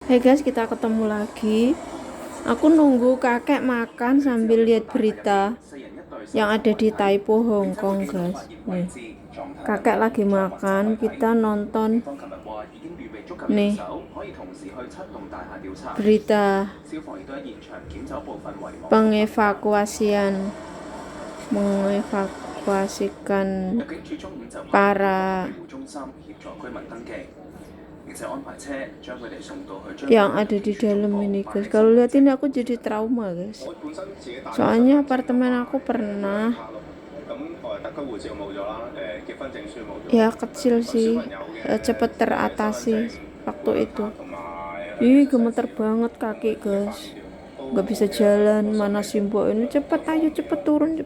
Hey guys, kita ketemu lagi. Aku nunggu kakek makan sambil lihat berita yang ada di Taipo, Hong Kong, guys. Nih, kakek lagi makan, kita nonton. Nih, berita mengevakuasikan para yang ada di dalam ini, guys. Kalau lihat ini aku jadi trauma, guys. Soalnya apartemen aku pernah ya kecil sih, cepet teratasi waktu itu. Ih, gemeter banget kaki, guys. Gak bisa jalan, mana Simbo ini cepet, ayo cepet turun.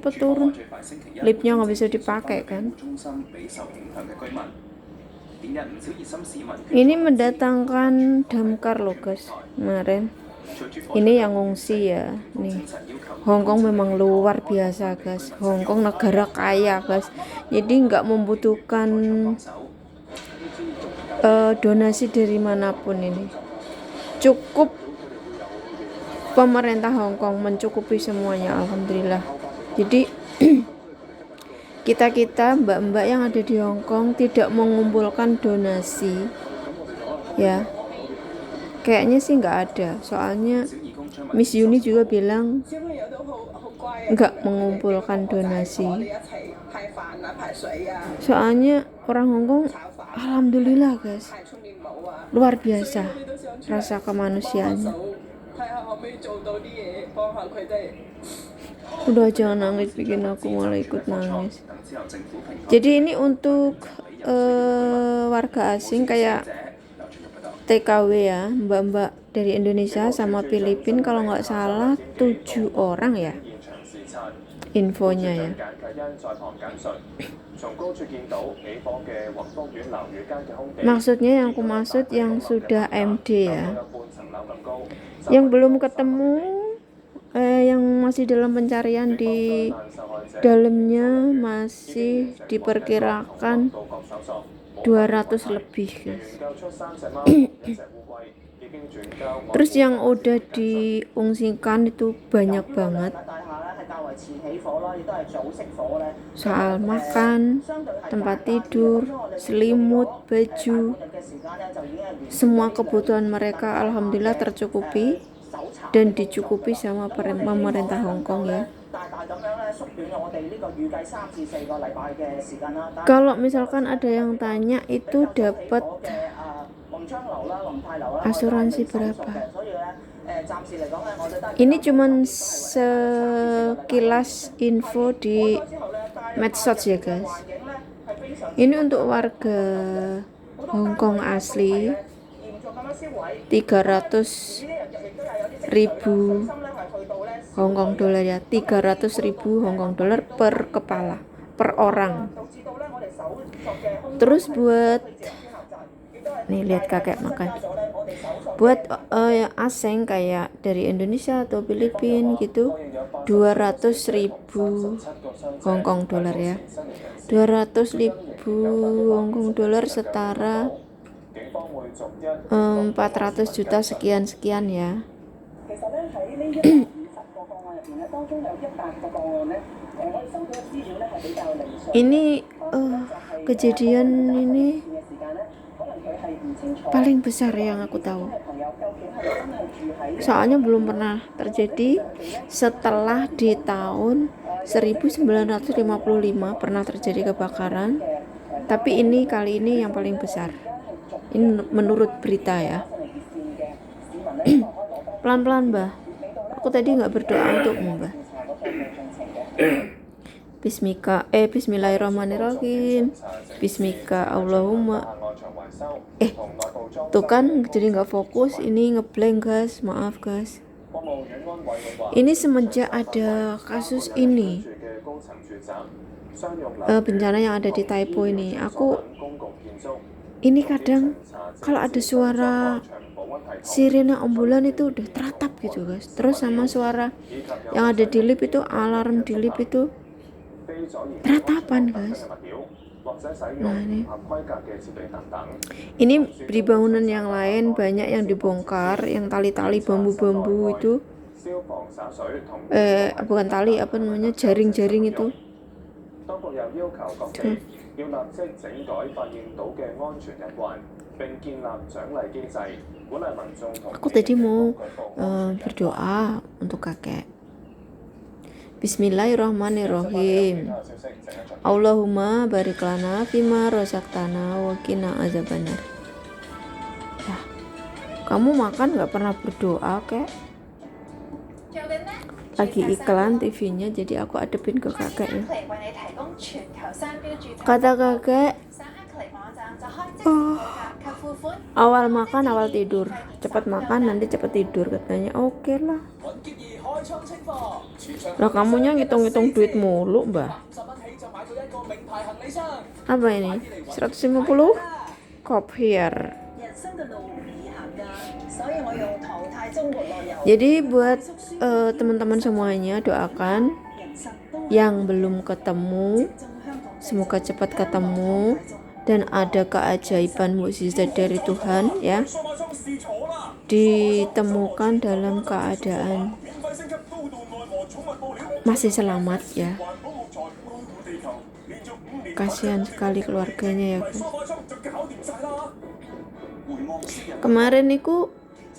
Liftnya nggak bisa dipakai kan. Ini mendatangkan damkar loh, guys. Kemarin ini yang ngungsi ya. Nih, Hong Kong memang luar biasa, guys. Hong Kong negara kaya, guys. Jadi nggak membutuhkan donasi dari manapun. Ini cukup pemerintah Hong Kong mencukupi semuanya, alhamdulillah. Jadi kita mbak-mbak yang ada di Hong Kong tidak mengumpulkan donasi ya, kayaknya sih nggak ada. Soalnya Miss Yuni juga bilang nggak mengumpulkan donasi. Soalnya orang Hong Kong alhamdulillah, guys, luar biasa rasa kemanusiaannya. Udah, jangan nangis, bikin aku malah ikut nangis. Jadi ini untuk warga asing kayak TKW ya, mbak-mbak dari Indonesia sama Filipina, kalau nggak salah 7 orang ya infonya ya. Maksudnya yang aku maksud yang sudah MD ya, yang belum ketemu, yang masih dalam pencarian di dalamnya masih diperkirakan 200 lebih, guys. Terus yang udah diungsikan itu banyak banget. Soal makan, tempat tidur, selimut, baju, semua kebutuhan mereka alhamdulillah tercukupi dan dicukupi sama pemerintah Hong Kong ya. Kalau misalkan ada yang tanya itu dapat asuransi berapa? Ini cuman sekilas info di medsos ya, guys. Ini untuk warga Hong Kong asli 300.000 Hong Kong dolar ya, 300.000 Hong Kong dolar per kepala, per orang. Terus buat nih, lihat kakek makan. Buat yang asing kayak dari Indonesia atau Filipina gitu, 200.000 Hong Kong dolar ya. 200.000 Hong Kong dolar setara 400 juta sekian ya. Ini kejadian ini paling besar yang aku tahu. Soalnya belum pernah terjadi setelah di tahun 1955 pernah terjadi kebakaran. Tapi ini kali ini yang paling besar. Ini menurut berita ya. Pelan-pelan, Mbah. Aku tadi nggak berdoa untukmu, Mbah. Bismillahirrahmanirrahim. Bismika Allahumma. Tuh kan jadi nggak fokus. Ini ngeblank, guys. Maaf, guys. Ini semenjak ada kasus ini, bencana yang ada di Taipo ini, ini kadang kalau ada suara sirene ambulan itu udah teratap gitu, guys. Terus sama suara yang ada di lift itu, alarm di lift itu teratapan, guys. Nah ini di bangunan yang lain banyak yang dibongkar, yang tali-tali bambu-bambu itu, bukan tali, apa namanya, jaring-jaring itu. Tuh. Aku tadi mau berdoa untuk kakek. Bismillahirrahmanirrahim. Allahumma barik lana fima razaqtana wa qina azabannar. Ya, kamu makan nggak pernah berdoa kek? Lagi iklan TV-nya, jadi aku adepin ke kakek ya. Kata kakek, awal makan awal tidur, cepat makan nanti cepat tidur katanya. Oke lah. Lah kamunya ngitung-ngitung duit mulu, Mbah. Apa ini? 150? Kopier. Jadi buat teman-teman semuanya, doakan yang belum ketemu, semoga cepat ketemu dan ada keajaiban mukjizat dari Tuhan ya, ditemukan dalam keadaan masih selamat ya. Kasihan sekali keluarganya ya guys. Kemarin niku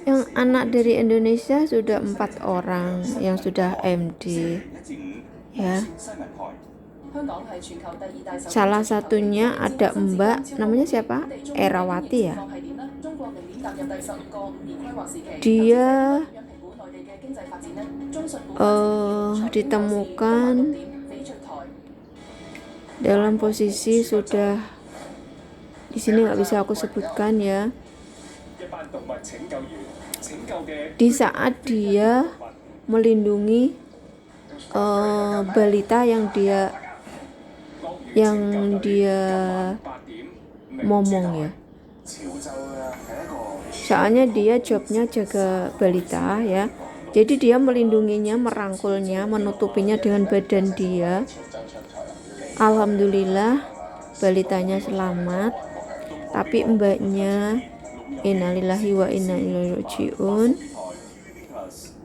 yang anak dari Indonesia sudah 4 orang yang sudah MD ya. Salah satunya ada Mbak, namanya siapa? Erawati ya. Dia ditemukan dalam posisi sudah, di sini nggak bisa aku sebutkan ya, di saat dia melindungi balita yang dia momong ya. Soalnya dia jobnya jaga balita ya. Jadi dia melindunginya, merangkulnya, menutupinya dengan badan dia. Alhamdulillah balitanya selamat. Tapi mbaknya, innalillahi wa inna ilaihi rajiun,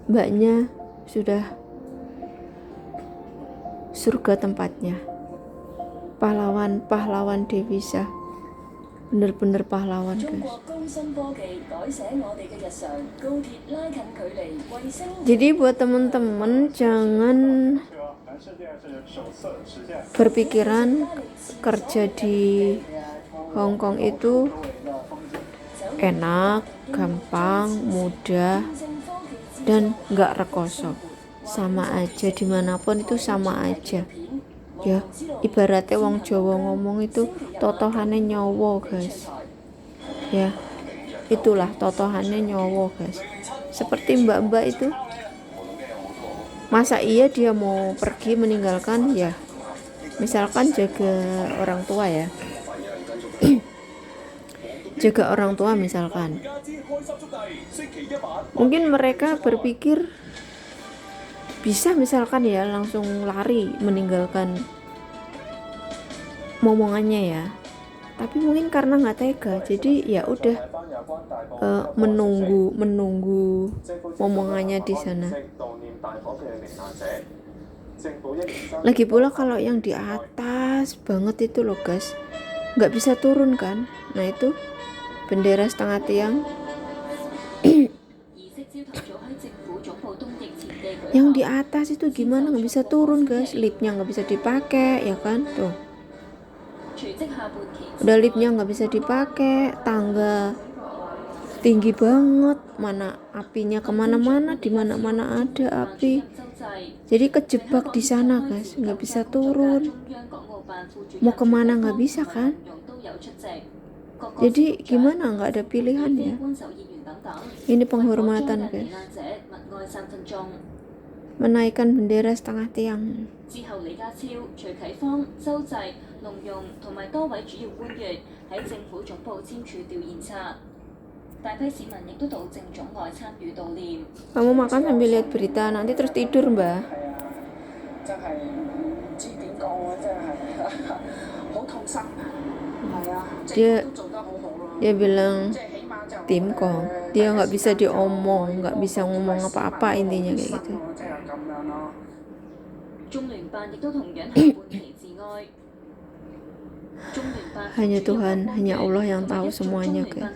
mbaknya sudah surga tempatnya. Pahlawan devisa, bener-bener pahlawan guys. Jadi buat temen-temen jangan berpikiran kerja di Hong Kong itu enak, gampang, mudah, dan gak rekoso. Sama aja, dimanapun itu sama aja ya. Ibaratnya wong Jawa ngomong itu totohane nyawa guys ya. Itulah totohane nyawa guys. Seperti mbak-mbak itu, masa iya dia mau pergi meninggalkan ya, misalkan jaga orang tua ya, jaga orang tua misalkan, mungkin mereka berpikir bisa misalkan ya langsung lari meninggalkan momongannya ya, tapi mungkin karena nggak tega, jadi ya udah menunggu momongannya di sana. Lagi pula kalau yang di atas banget itu loh guys, nggak bisa turun kan. Nah itu bendera setengah tiang yang di atas itu gimana, nggak bisa turun guys, liftnya nggak bisa dipakai ya kan. Tuh udah liftnya nggak bisa dipakai, tangga tinggi banget, mana apinya kemana-mana, di mana-mana ada api, jadi kejebak di sana guys, nggak bisa turun, mau kemana nggak bisa kan. Jadi gimana, nggak ada pilihan ya. Ini penghormatan guys, menaikkan bendera setengah tiang. Kamu makan sambil lihat berita, nanti terus tidur mbak. dia bilang tim kong, dia nggak bisa diomong, nggak bisa ngomong apa-apa intinya kayak gitu. Hanya Tuhan, hanya Allah yang tahu semuanya guys.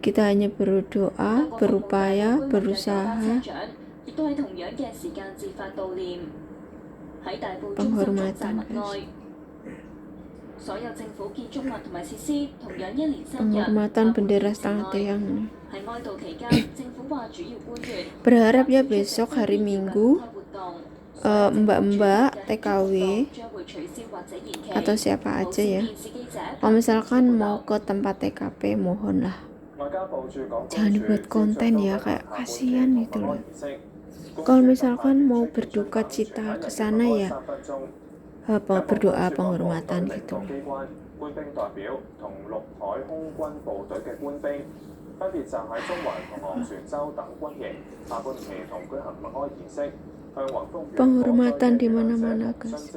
Kita hanya berdoa, berupaya, berusaha, penghormatan guys. Penghormatan bendera setengah tiang nih. Berharap ya besok hari Minggu mbak-mbak TKW atau siapa aja ya, kalau misalkan mau ke tempat TKP mohonlah jangan dibuat konten ya, kayak kasihan gitu loh. Kalau misalkan mau berduka cita ke sana ya berdoa penghormatan gitu. Penghormatan di mana-mana guys.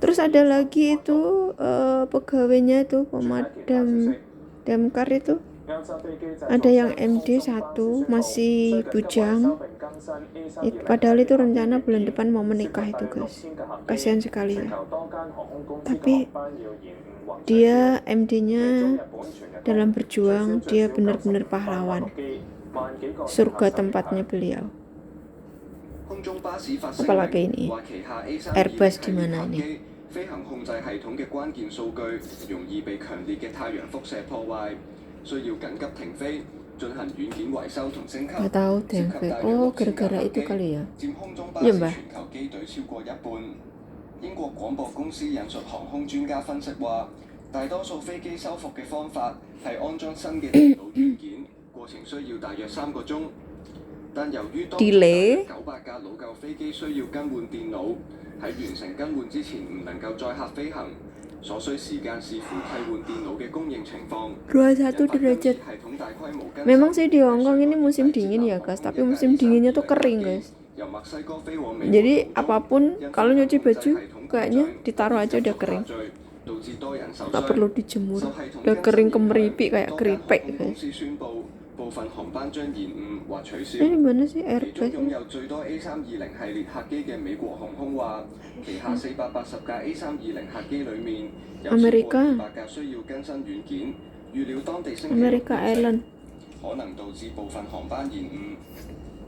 Terus ada lagi itu pegawainya itu pemadam damkar itu. Ada yang MD 1 masih bujang. Padahal itu rencana bulan depan mau menikah itu guys. Kasihan sekali ya. Tapi dia MD-nya dalam berjuang, dia benar-benar pahlawan. Surga tempatnya beliau. Apalagi ini Airbus di mana ini? Gak tahu deh, oh gara-gara itu kali ya. Iya mbak. 英國廣播公司引述航空專家分析話，大多數飛機修復嘅方法係安裝新嘅電腦軟件，過程需要大約3個鐘。但由於當中大約900架老舊飛機需要更換電腦，喺完成更換之前唔能夠載客飛行，所需時間視乎替換電腦嘅供應情況。21 derajat. Memang sih di Hong Kong ini musim dingin ya guys, tapi musim dinginnya tuh kering guys. Jadi apapun kalau nyuci baju kayaknya ditaruh aja udah kering, nggak perlu dijemur, udah kering kemeripik kayak keripik guys. Ini mana sih Airbus? Amerika Airlines. 可能導致部分航班延誤。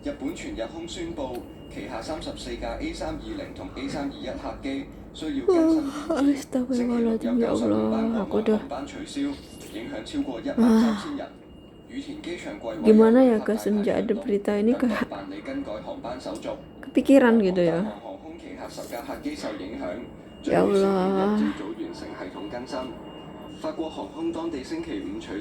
日本全日空宣布，旗下34架 A320 同 A321 客機需要更新軟件，星期六有95班國內航班取消，影響超過13000人。羽田機場櫃位 gimana ya guys, semenjak ada berita ini kayak kepikiran gitu ya. Ya Allah. 法國航空當地星期五取消